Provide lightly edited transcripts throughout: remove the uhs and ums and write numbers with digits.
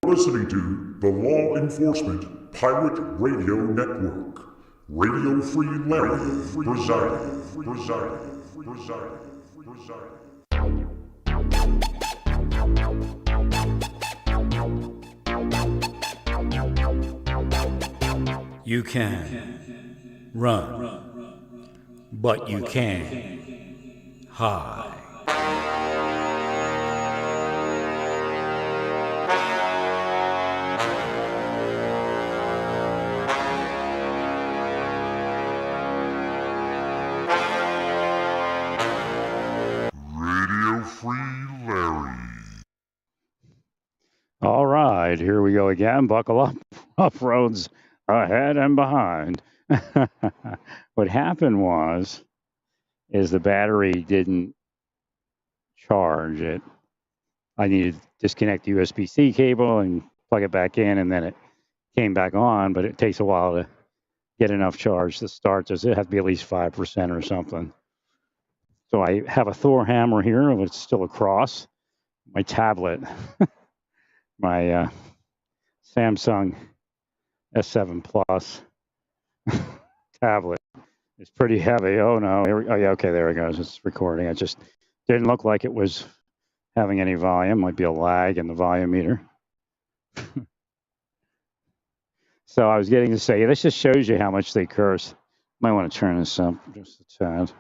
Listening to the Law Enforcement Pirate Radio Network. Radio Free Larry presiding. You can run, but you can't hide. Radio Free Larry. All right, here we go again. Buckle up. Rough roads ahead and behind. What happened is the battery didn't charge it. I needed to disconnect the USB-C cable and plug it back in, and then it came back on, but it takes a while to get enough charge to start. It has to be at least 5% or something. So I have a Thor hammer here, but it's still across. My tablet, my Samsung S7 Plus tablet is pretty heavy. Oh no! Oh yeah, okay, there it goes. It's recording. It just didn't look like it was having any volume. Might be a lag in the volume meter. So I was getting to say, this just shows you how much they curse. Might want to turn this up just a tad.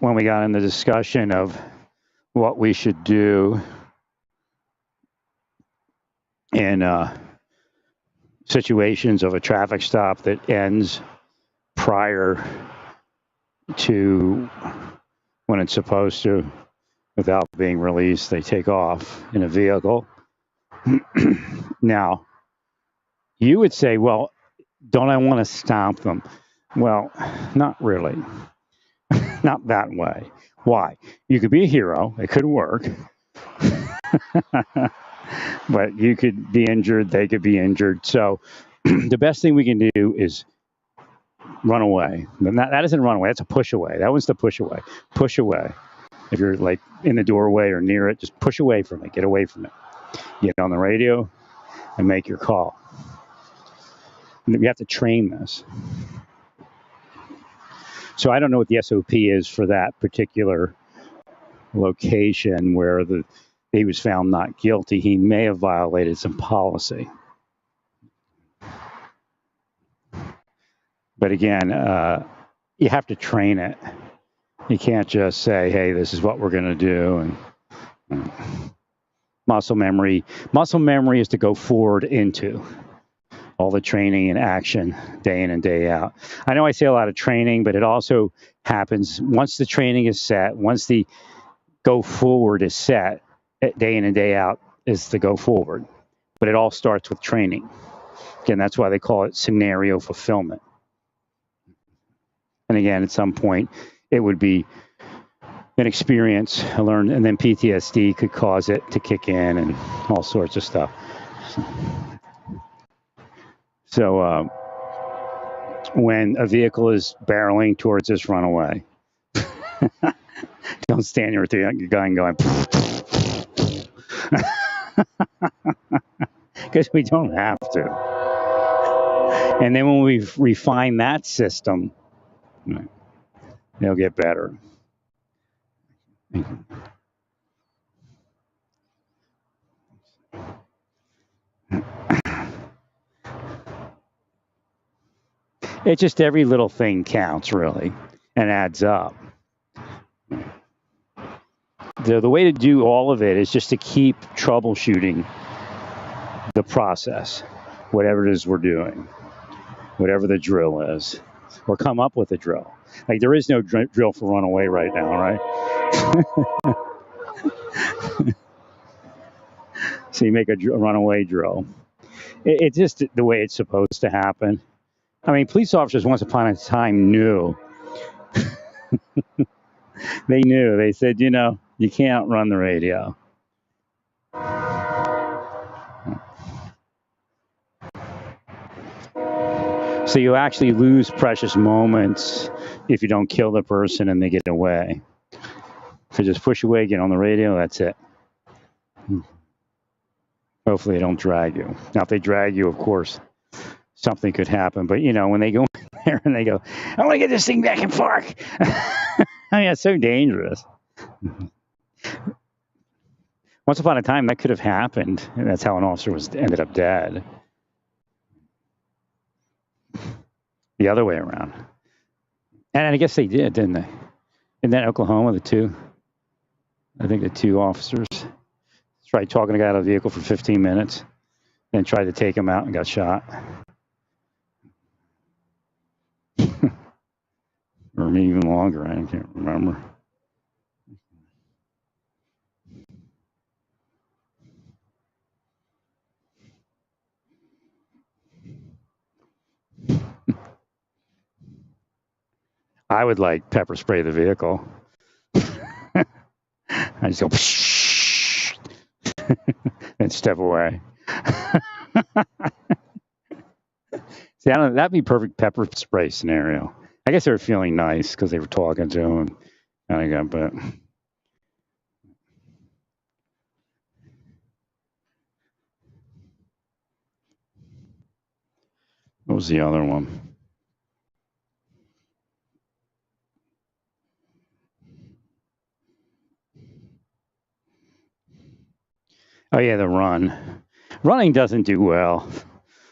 When we got in the discussion of what we should do in situations of a traffic stop that ends prior to when it's supposed to, without being released, they take off in a vehicle. Now, you would say, well, don't I want to stop them? Well, not really. Not that way. Why? You could be a hero. It could work. But you could be injured. They could be injured. So the best thing we can do is run away. That isn't run away. That's a push away. That one's the push away. Push away. If you're like in the doorway or near it, just push away from it. Get away from it. Get on the radio and make your call. You have to train this. So I don't know what the SOP is for that particular location where he was found not guilty. He may have violated some policy. But again, you have to train it. You can't just say, hey, this is what we're going to do. And muscle memory is to go forward into all the training and action day in and day out. I know I say a lot of training, but it also happens once the training is set, once the go forward is set, day in and day out is the go forward. But it all starts with training. Again, that's why they call it scenario fulfillment. And again, at some point, it would be an experience learned, and then PTSD could cause it to kick in and all sorts of stuff. So when a vehicle is barreling towards us, run away. Don't stand there with your gun going. Because we don't have to. And then when we refine that system, they'll get better. It's just every little thing counts, really, and adds up. The way to do all of it is just to keep troubleshooting the process, whatever it is we're doing, whatever the drill is, or come up with a drill. Like there is no drill for runaway right now, right? So you make a runaway drill. It's just the way it's supposed to happen. I mean, police officers once upon a time knew. They knew. They said, you can't run the radio. So you actually lose precious moments if you don't kill the person and they get away. If they just push away, get on the radio, that's it. Hopefully they don't drag you. Now, if they drag you, of course, something could happen. But, when they go in there and they go, I want to get this thing back in park. I mean, it's so dangerous. Once upon a time, that could have happened. And that's how an officer ended up dead. The other way around. And I guess they did, didn't they? In that Oklahoma, the two officers tried talking a guy out of the vehicle for 15 minutes, then tried to take him out and got shot. Or maybe even longer, I can't remember. I would like pepper spray the vehicle. I just go and step away. See, that'd be perfect pepper spray scenario. I guess they were feeling nice because they were talking to him. But what was the other one? Oh, yeah, the run. Running doesn't do well.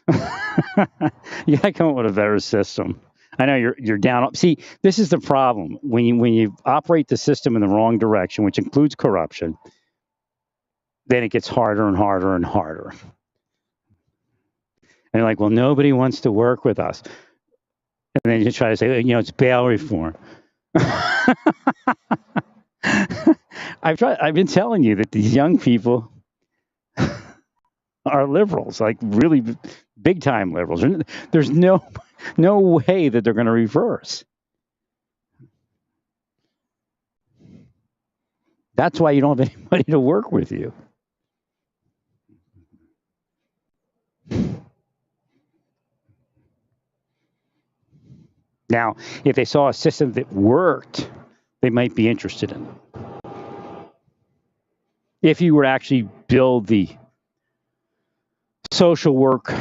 You got to come up with a better system. I know you're down. See, this is the problem. When you operate the system in the wrong direction, which includes corruption, then it gets harder and harder and harder. And you're like, well, nobody wants to work with us. And then you try to say, it's bail reform. I've been telling you that these young people are liberals, like really big time liberals. There's no way that they're going to reverse. That's why you don't have anybody to work with you. Now, if they saw a system that worked, they might be interested in it. If you were to actually build the social work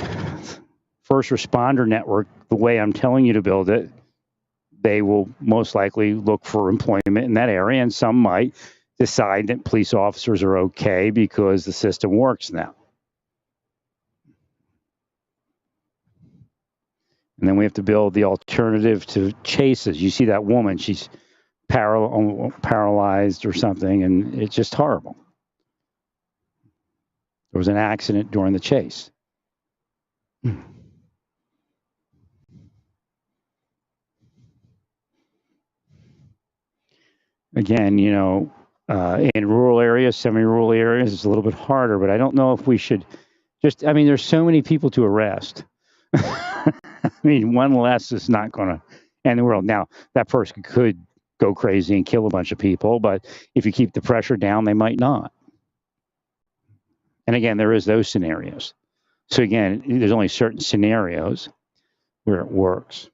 first responder network the way I'm telling you to build it, they will most likely look for employment in that area, and some might decide that police officers are okay because the system works now. And then we have to build the alternative to chases. You see that woman, she's paralyzed or something, and it's just horrible. There was an accident during the chase. Again, in rural areas, semi-rural areas, it's a little bit harder, but I don't know if we should there's so many people to arrest. One less is not going to end the world. Now, that person could go crazy and kill a bunch of people, but if you keep the pressure down, they might not. And again, there is those scenarios. So again, there's only certain scenarios where it works.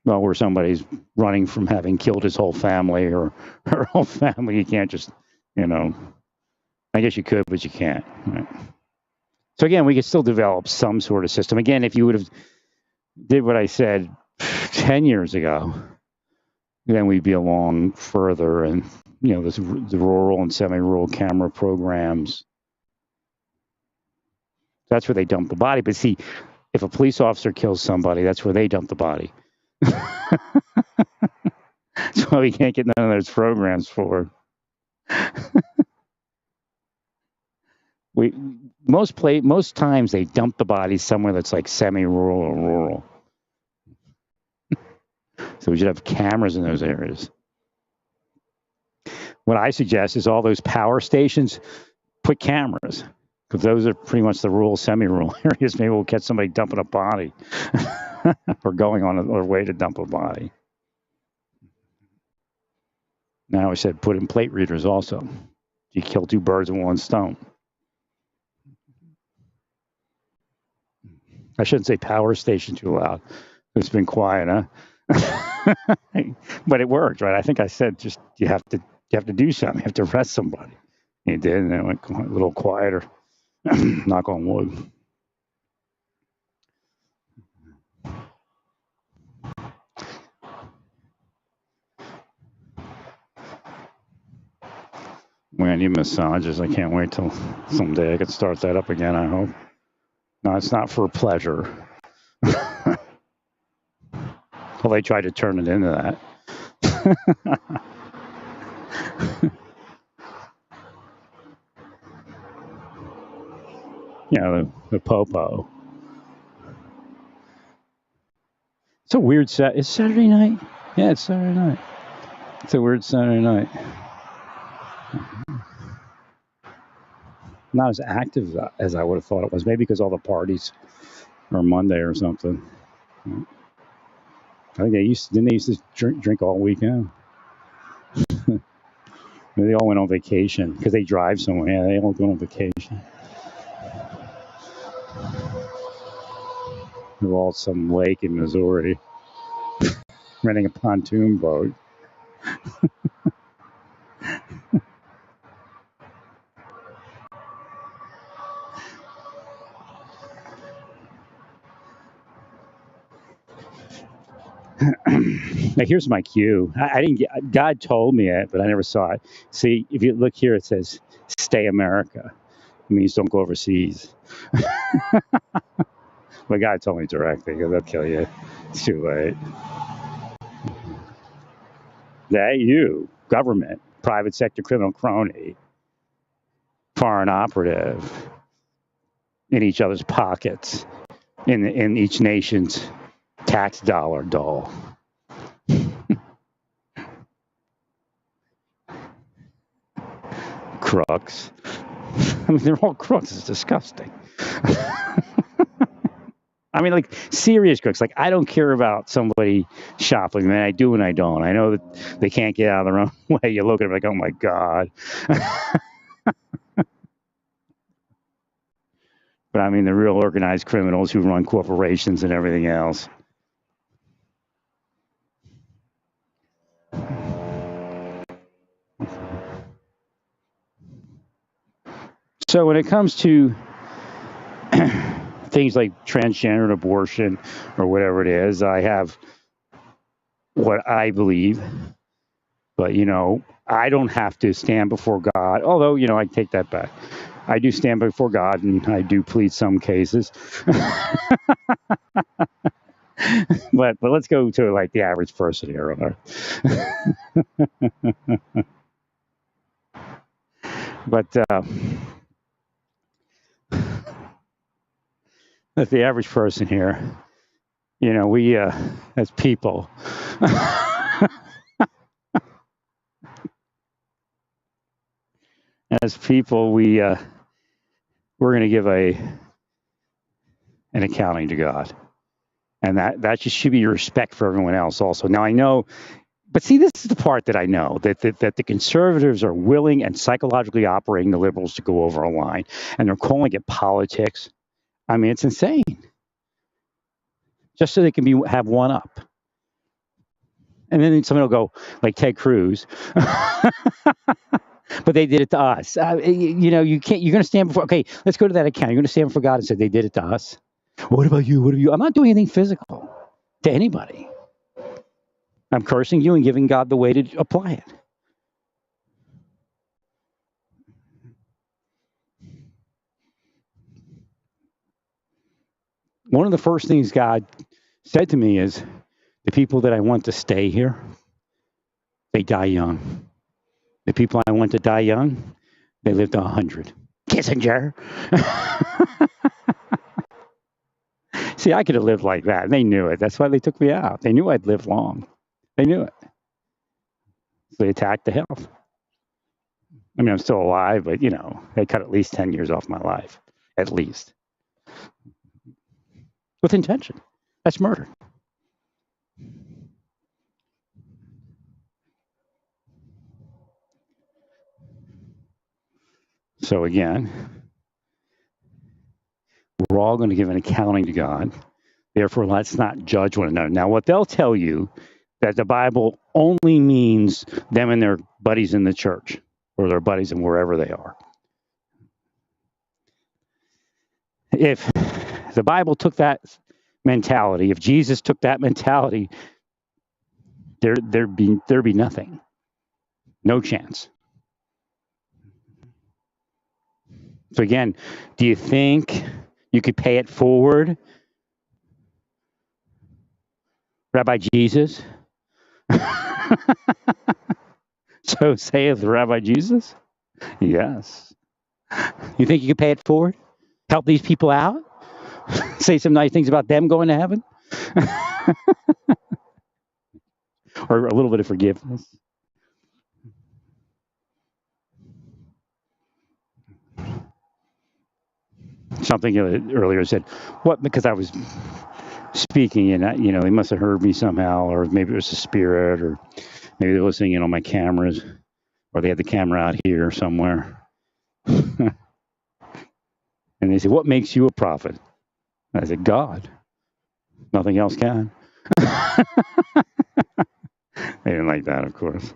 Well, where somebody's running from having killed his whole family or her whole family, you can't just, I guess you could, but you can't. Right? So again, we could still develop some sort of system. Again, if you would have did what I said 10 years ago, then we'd be along further, and the rural and semi-rural camera programs. That's where they dump the body. But see, if a police officer kills somebody, that's where they dump the body. That's why we can't get none of those programs forward. Most times they dump the body somewhere that's like semi-rural or rural. So we should have cameras in those areas. What I suggest is all those power stations put cameras, because those are pretty much the rural, semi-rural areas. Maybe we'll catch somebody dumping a body or going on their way to dump a body. Now I said put in plate readers also. You kill two birds with one stone. I shouldn't say power station too loud. It's been quiet, huh? But it worked, right? I think I said just you have to do something. You have to arrest somebody. He did, and it went a little quieter. Knock on wood. We need massages. I can't wait till someday I can start that up again, I hope. No, it's not for pleasure. Well, they tried to turn it into that. The popo. It's a weird set. It's Saturday night. Yeah, it's Saturday night. It's a weird Saturday night. Not as active as I would have thought it was. Maybe because all the parties are Monday or something. I think they used to drink all weekend. They all went on vacation because they drive somewhere. Yeah, they all go on vacation. They're all at some lake in Missouri, renting a pontoon boat. Now here's my cue. I didn't get. God told me it, but I never saw it. See, if you look here, it says "Stay America." It means don't go overseas. But God told me directly because they'll kill you. It's too late. That you, government, private sector criminal crony, foreign operative, in each other's pockets, in each nation's tax dollar dole. Crooks. I mean, they're all crooks. It's disgusting. I mean, like, serious crooks. Like, I don't care about somebody shoplifting. Man, I do and I don't. I know that they can't get out of their own way. You look at them like, oh, my God. But, I mean, the real organized criminals who run corporations and everything else. So when it comes to things like transgender and abortion or whatever it is, I have what I believe. But, I don't have to stand before God. Although, I take that back. I do stand before God and I do plead some cases. But let's go to like the average person here. But as the average person here, we as people, we're going to give an accounting to God, and that just should be respect for everyone else also. Now I know, but see, this is the part that I know that the conservatives are willing and psychologically operating the liberals to go over a line, and they're calling it politics. I mean, it's insane. Just so they can have one up. And then someone will go, like Ted Cruz. But they did it to us. You can't. You're going to stand before. Okay, let's go to that account. You're going to stand before God and say they did it to us. What about you? What have you? I'm not doing anything physical to anybody. I'm cursing you and giving God the way to apply it. One of the first things God said to me is, the people that I want to stay here, they die young. The people I want to die young, they live to 100. Kissinger. See, I could have lived like that. They knew it. That's why they took me out. They knew I'd live long. They knew it. So they attacked the health. I mean, I'm still alive, but, they cut at least 10 years off my life. At least. With intention. That's murder. So again, we're all going to give an accounting to God. Therefore, let's not judge one another. Now, what they'll tell you that the Bible only means them and their buddies in the church or their buddies in wherever they are. If the Bible took that mentality, if Jesus took that mentality, there'd be nothing. No chance. So again, do you think you could pay it forward, Rabbi Jesus? So saith Rabbi Jesus? Yes. You think you could pay it forward? Help these people out? Say some nice things about them going to heaven? Or a little bit of forgiveness? Something earlier said, what? Because I was speaking and, they must have heard me somehow, or maybe it was a spirit, or maybe they're listening in on my cameras, or they had the camera out here somewhere. And they said, what makes you a prophet? I said, God. Nothing else can. They didn't like that, of course.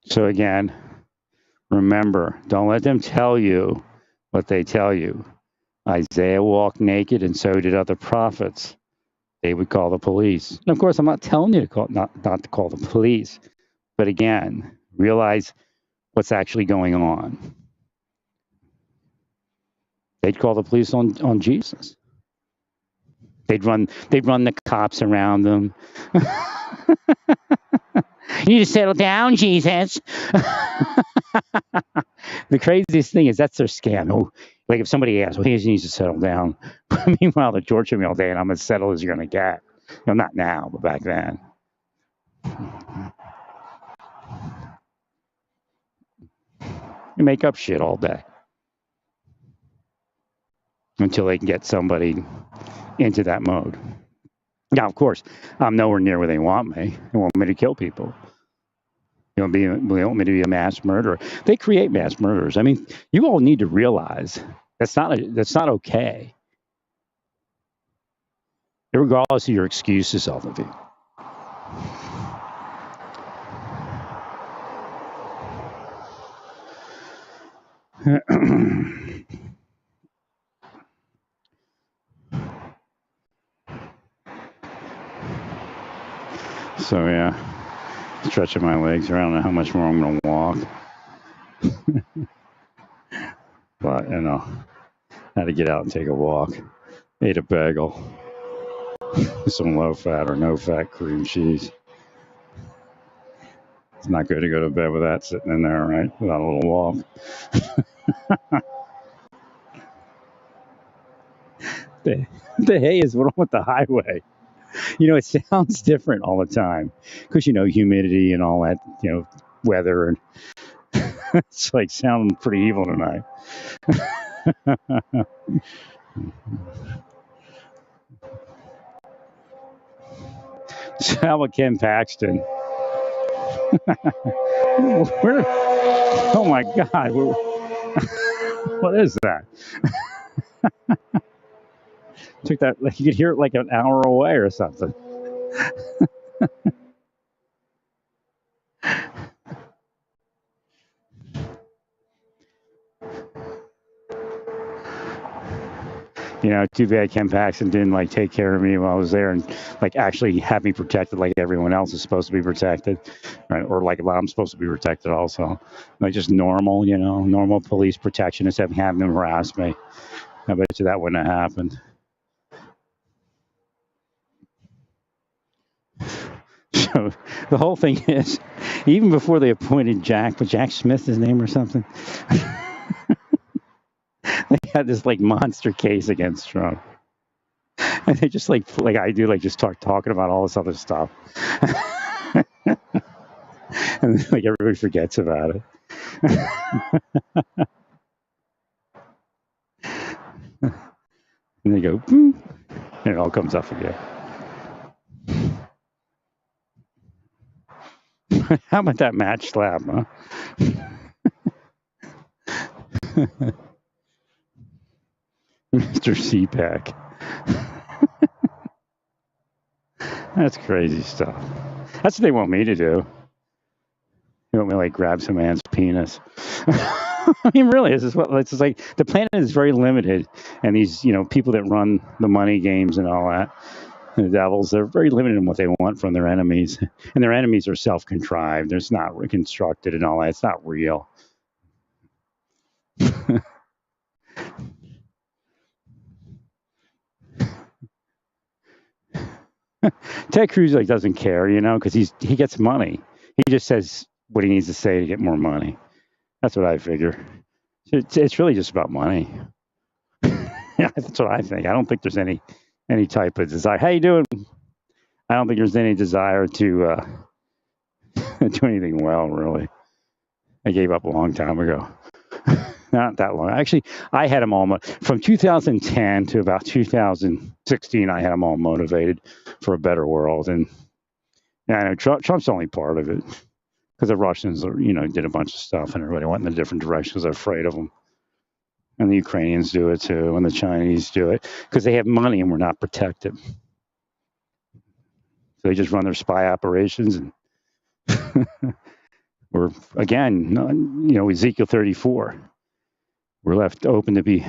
So again, remember, don't let them tell you what they tell you. Isaiah walked naked, and so did other prophets. They would call the police. And of course, I'm not telling you to call, not to call the police. But again, realize what's actually going on. They'd call the police on Jesus. They'd run the cops around them. You need to settle down, Jesus. The craziest thing is that's their scam. Oh, like if somebody asks, well, he needs to settle down. Meanwhile, they're torturing me all day, and I'm as settled as you're going to get. Not now, but back then. You make up shit all day until they can get somebody into that mode. Now, of course, I'm nowhere near where they want me. They want me to kill people. They want me to be a mass murderer. They create mass murderers. I mean, you all need to realize that's not okay. Regardless of your excuses, all of you. So yeah, stretching my legs. I don't know how much more I'm gonna walk, but had to get out and take a walk. Ate a bagel, some low fat or no fat cream cheese. It's not good to go to bed with that sitting in there, right? Without a little walk. The hay is wrong with the highway. It sounds different all the time because, humidity and all that, weather. And it's like sounding pretty evil tonight. So how about Ken Paxton? Oh my God. What is that? Took that, like, you could hear it like an hour away or something. Too bad Ken Paxton didn't take care of me while I was there and actually have me protected like everyone else is supposed to be protected, right? Or like I'm supposed to be protected also. Just normal, normal police protection instead of having them harass me. I bet you that wouldn't have happened. So the whole thing is, even before they appointed Jack Smith, his name or something, they had this monster case against Trump, and they just like I do, just start talking about all this other stuff, and everybody forgets about it. And they go, boom, and it all comes up again. How about that match slap, huh? Mr. CPAC. That's crazy stuff. That's what they want me to do. They want me to like grab some man's penis. I mean, really, it's just like the planet is very limited, and these people that run the money games and all that, the devils, they're very limited in what they want from their enemies, and their enemies are self-contrived. It's not reconstructed and all that. It's not real. Ted Cruz doesn't care, because he gets money. He just says what he needs to say to get more money. That's what I figure. It's really just about money. Yeah, that's what I think. I don't think there's any type of desire. How you doing? I don't think there's any desire to do anything well, really. I gave up a long time ago. Not that long. Actually, I had them all from 2010 to about 2016. I had them all motivated for a better world, and I know Trump's only part of it because the Russians, did a bunch of stuff, and everybody went in a different direction because they're afraid of them. And the Ukrainians do it too, and the Chinese do it because they have money and we're not protected. So they just run their spy operations, and we're again, Ezekiel 34. We're left open to be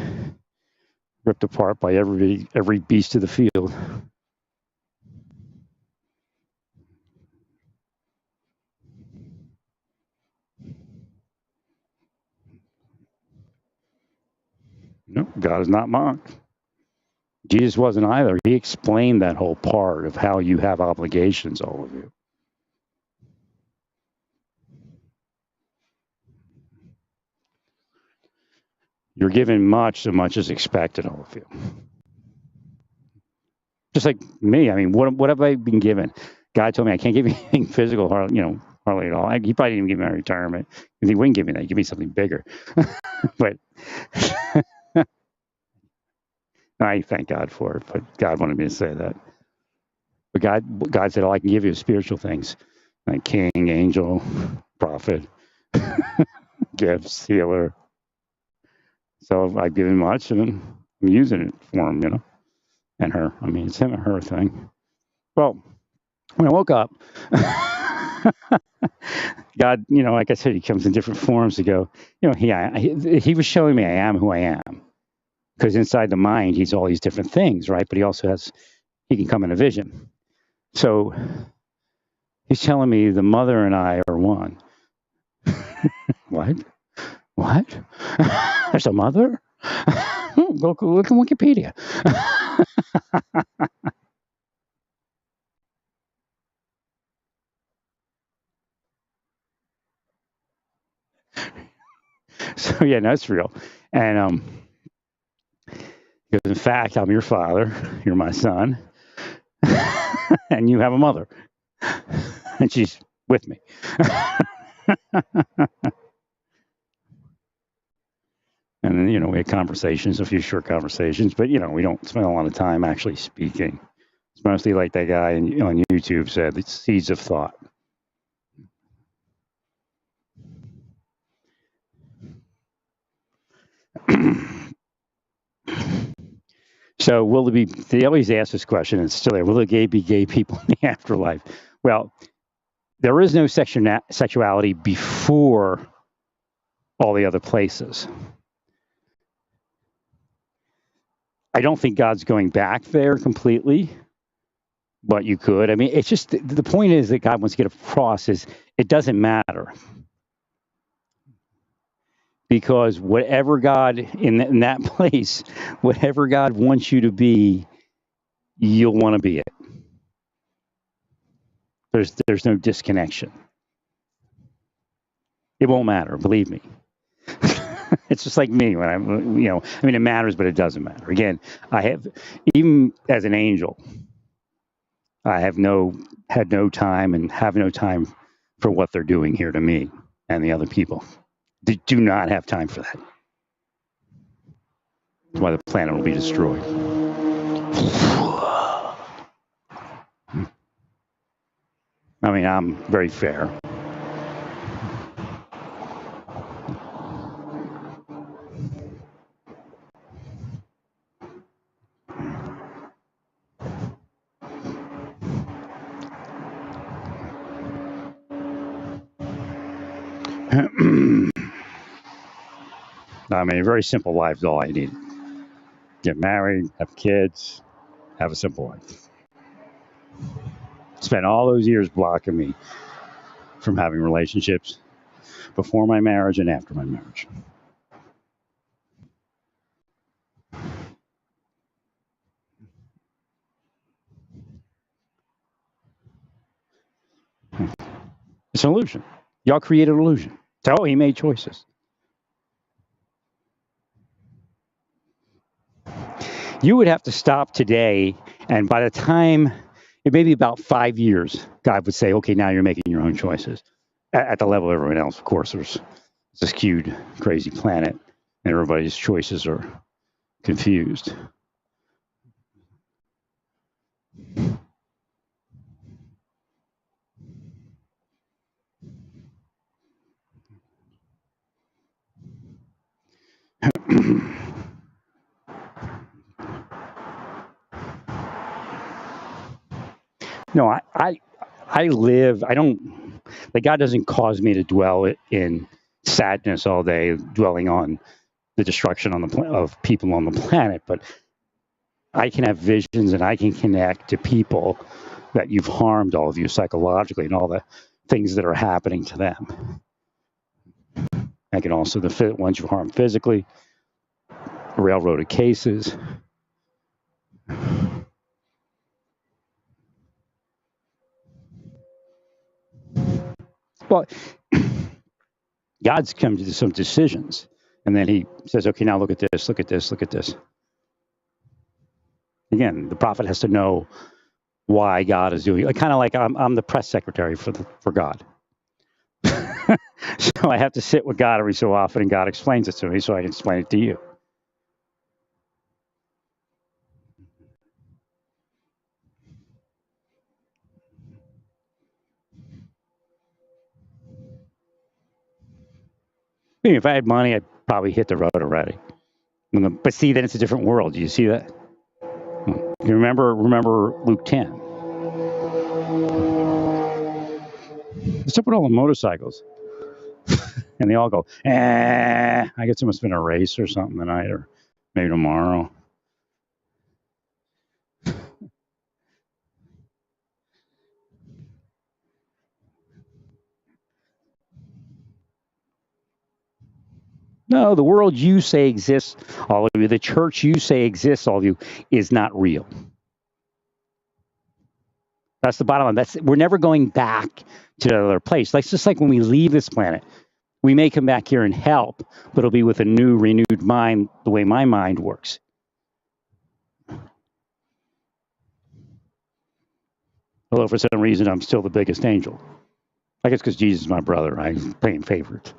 ripped apart by every beast of the field. No, God is not mocked. Jesus wasn't either. He explained that whole part of how you have obligations, all of you. You're given much, so much is expected, all of you. Just like me. I mean, what have I been given? God told me I can't give you anything physical, hardly at all. He probably didn't even give me my retirement. If he wouldn't give me that, he'd give me something bigger. But I thank God for it. But God wanted me to say that. But God said, "Oh, I can give you spiritual things, like king, angel, prophet, gifts, healer." So I've given much, and I'm using it for him, and her. I mean, it's him and her thing. Well, when I woke up, God, like I said, he comes in different forms to go, he was showing me I am who I am. Because inside the mind, he's all these different things, right? But he can come in a vision. So he's telling me the mother and I are one. What? There's a mother? Go look on Wikipedia. So yeah, that's real. And because in fact, I'm your father, you're my son, and you have a mother, and she's with me. And then, we had conversations, a few short conversations, but, we don't spend a lot of time actually speaking. It's mostly like that guy on YouTube said, it's seeds of thought. So they always ask this question, and it's still there, will there be gay people in the afterlife? Well, there is no sexuality before all the other places. I don't think God's going back there completely, but you could. I mean, it's just the point is that God wants to get across is it doesn't matter. Because whatever God in that place, whatever God wants you to be, you'll want to be it. There's no disconnection. It won't matter, believe me. It's just like me when it matters, but it doesn't matter. Again, even as an angel, I had no time and have no time for what they're doing here to me and the other people. They do not have time for that. That's why the planet will be destroyed. I mean, I'm very fair. I mean, a very simple life is all I need. Get married, have kids, have a simple life. Spent all those years blocking me from having relationships before my marriage and after my marriage. It's an illusion. Y'all created an illusion. So, he made choices. You would have to stop today, and by the time, it may be about 5 years, God would say, okay, now you're making your own choices. At the level of everyone else, of course, there's this skewed, crazy planet, and everybody's choices are confused. No, I live, I don't, like, God doesn't cause me to dwell in sadness all day, dwelling on the destruction on of people on the planet, but I can have visions and I can connect to people that you've harmed, all of you, psychologically, and all the things that are happening to them. I can also, the ones you've harmed physically, railroaded cases. Well, God's come to some decisions, and then he says, okay, now look at this, look at this, look at this. Again, the prophet has to know why God is doing it. Kind of like I'm the press secretary for God. So I have to sit with God every so often, and God explains it to me so I can explain it to you. I mean, if I had money, I'd probably hit the road already. But see, then it's a different world. Do you see that? You remember Luke 10. What's up with all the motorcycles? And they all go, I guess it must have been a race or something tonight, or maybe tomorrow. No, the world you say exists, all of you, the church you say exists, all of you, is not real. That's the bottom line. We're never going back to another place. Like, just like when we leave this planet, we may come back here and help, but it'll be with a new, renewed mind, the way my mind works. Although for some reason I'm still the biggest angel. I guess because Jesus is my brother, I'm playing favorites.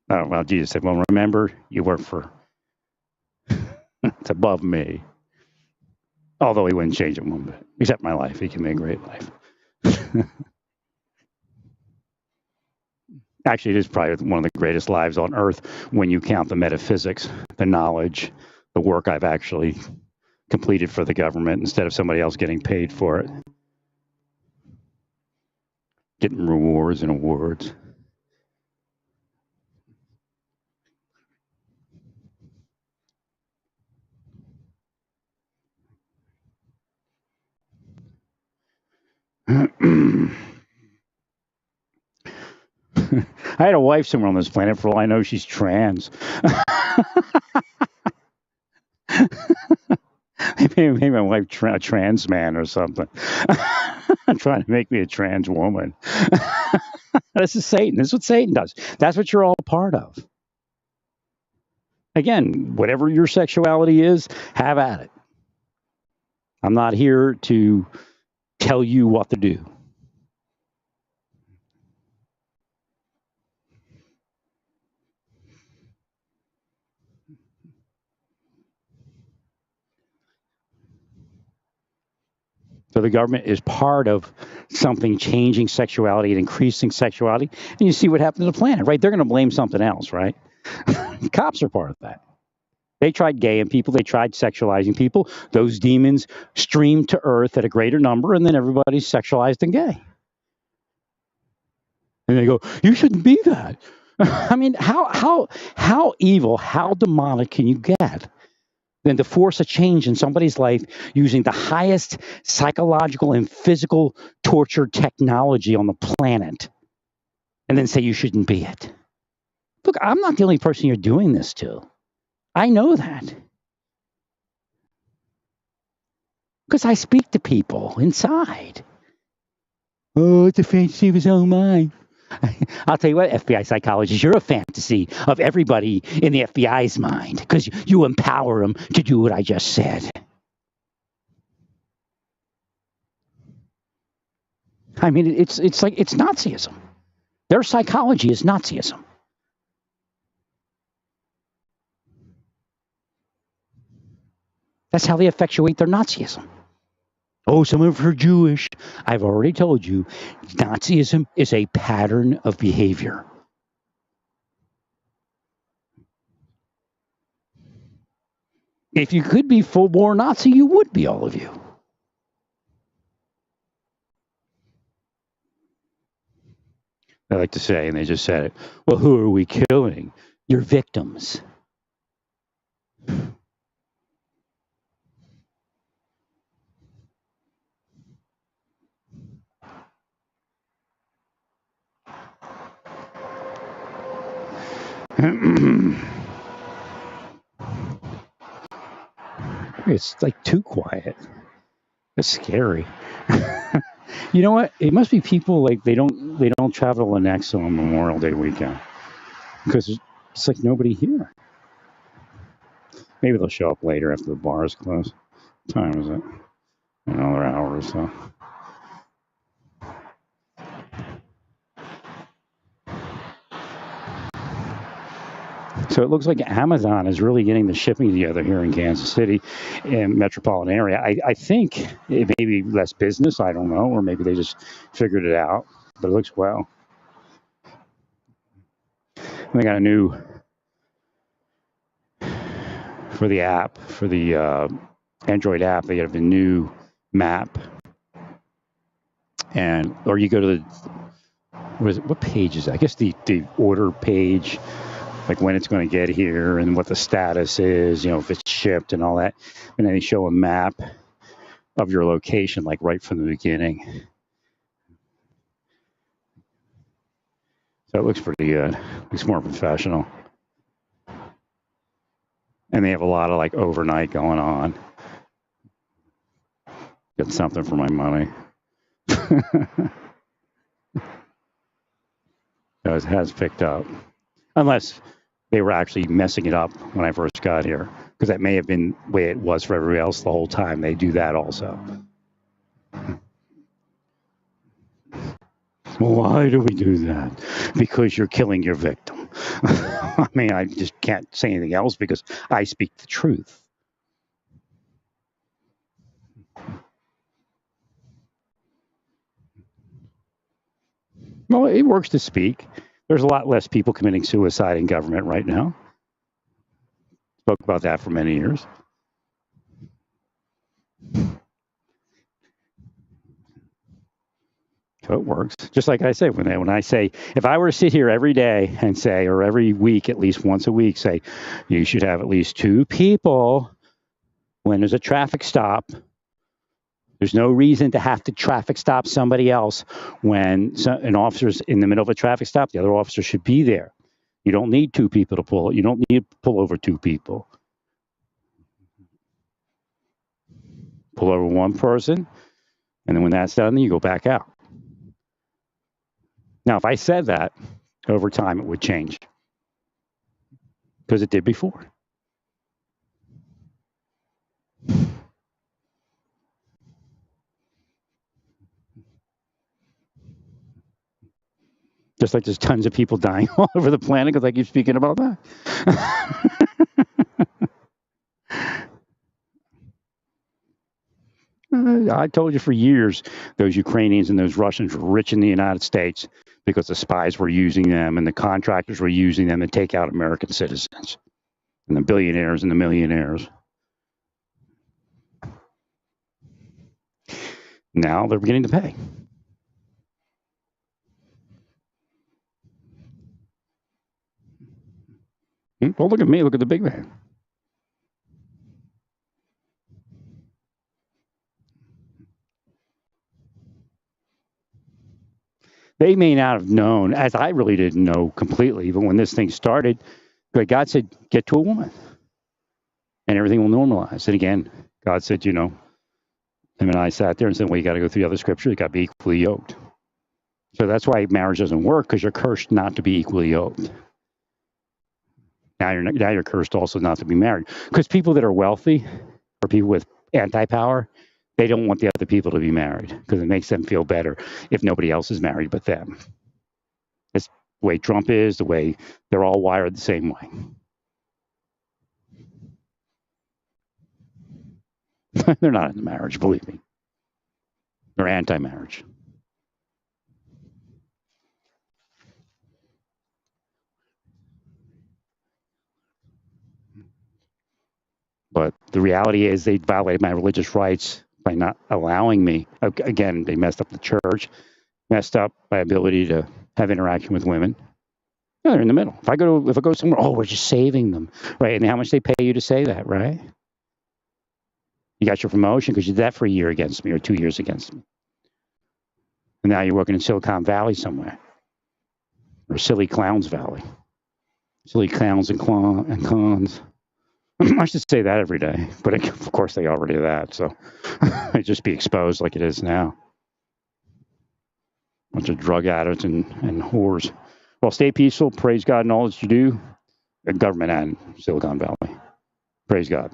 Oh, well, Jesus said, well, remember, you work for, it's above me. Although he wouldn't change it one bit, except my life. He can make a great life. Actually, it is probably one of the greatest lives on earth when you count the metaphysics, the knowledge, the work I've actually completed for the government instead of somebody else getting paid for it. Getting rewards and awards. I had a wife somewhere on this planet. For all I know, she's trans. Maybe my wife a trans man or something. Trying to make me a trans woman. This is Satan. This is what Satan does. That's what you're all part of. Again, whatever your sexuality is, have at it. I'm not here to tell you what to do. So the government is part of something changing sexuality and increasing sexuality. And you see what happened to the planet, right? They're going to blame something else, right? Cops are part of that. They tried gaying people. They tried sexualizing people. Those demons streamed to earth at a greater number, and then everybody's sexualized and gay. And they go, you shouldn't be that. I mean, how evil, how demonic can you get than to force a change in somebody's life using the highest psychological and physical torture technology on the planet and then say you shouldn't be it? Look, I'm not the only person you're doing this to. I know that. Because I speak to people inside. Oh, it's a fantasy of his own mind. I'll tell you what, FBI psychologists, you're a fantasy of everybody in the FBI's mind because you empower them to do what I just said. I mean, it's like it's Nazism. Their psychology is Nazism. That's how they effectuate their Nazism. Oh, some of her Jewish. I've already told you, Nazism is a pattern of behavior. If you could be full-born Nazi, you would be, all of you. I like to say, and they just said it, well, who are we killing? Your victims. It's like too quiet. It's scary. You know what? It must be people like they don't travel to Lenexa on Memorial Day weekend because it's like nobody here. Maybe they'll show up later after the bars close. What time is it? Another hour or so. So it looks like Amazon is really getting the shipping together here in Kansas City and metropolitan area. I think it may be less business, I don't know, or maybe they just figured it out, but it looks well. They got a new, for the app, for the Android app, they have a new map. And, or you go to the, what page is that? I guess the order page, like when it's going to get here and what the status is, you know, if it's shipped and all that. And then they show a map of your location, like right from the beginning. So it looks pretty good. Looks more professional. And they have a lot of like overnight going on. Get something for my money. It has picked up. Unless they were actually messing it up when I first got here. Because that may have been the way it was for everybody else the whole time. They do that also. Why do we do that? Because you're killing your victim. I mean, I just can't say anything else because I speak the truth. Well, it works to speak. There's a lot less people committing suicide in government right now. Spoke about that for many years. So it works. Just like I say, when I say, if I were to sit here every day and say, or every week, at least once a week, say, you should have at least 2 people when there's a traffic stop. There's no reason to have to traffic stop somebody else when an officer's in the middle of a traffic stop. The other officer should be there. You don't need 2 people to pull. You don't need to pull over 2 people. Pull over 1 person, and then when that's done, then you go back out. Now, if I said that, over time it would change. Because it did before. Just like there's tons of people dying all over the planet because I keep speaking about that. I told you for years those Ukrainians and those Russians were rich in the United States because the spies were using them and the contractors were using them to take out American citizens and the billionaires and the millionaires. Now they're beginning to pay. Don't look at me. Look at the big man. They may not have known, as I really didn't know completely, even when this thing started. But God said, get to a woman, and everything will normalize. And again, God said, him and I sat there and said, well, you got to go through the other scripture. You got to be equally yoked. So that's why marriage doesn't work, because you're cursed not to be equally yoked. Now you're cursed also not to be married. Because people that are wealthy or people with anti-power, they don't want the other people to be married because it makes them feel better if nobody else is married but them. It's the way Trump is, the way they're all wired the same way. They're not into marriage, believe me. They're anti-marriage. But the reality is they violated my religious rights by not allowing me. Again, they messed up the church, messed up my ability to have interaction with women. No, they're in the middle. If I go somewhere, we're just saving them, right? And how much they pay you to say that, right? You got your promotion because you did that for a year against me or 2 years against me. And now you're working in Silicon Valley somewhere. Or Silly Clowns Valley. Silly clowns and cons. I should say that every day. But of course they already do that. So it'd just be exposed like it is now. Bunch of drug addicts and whores. Well, stay peaceful. Praise God in all that you do. The government and Silicon Valley. Praise God.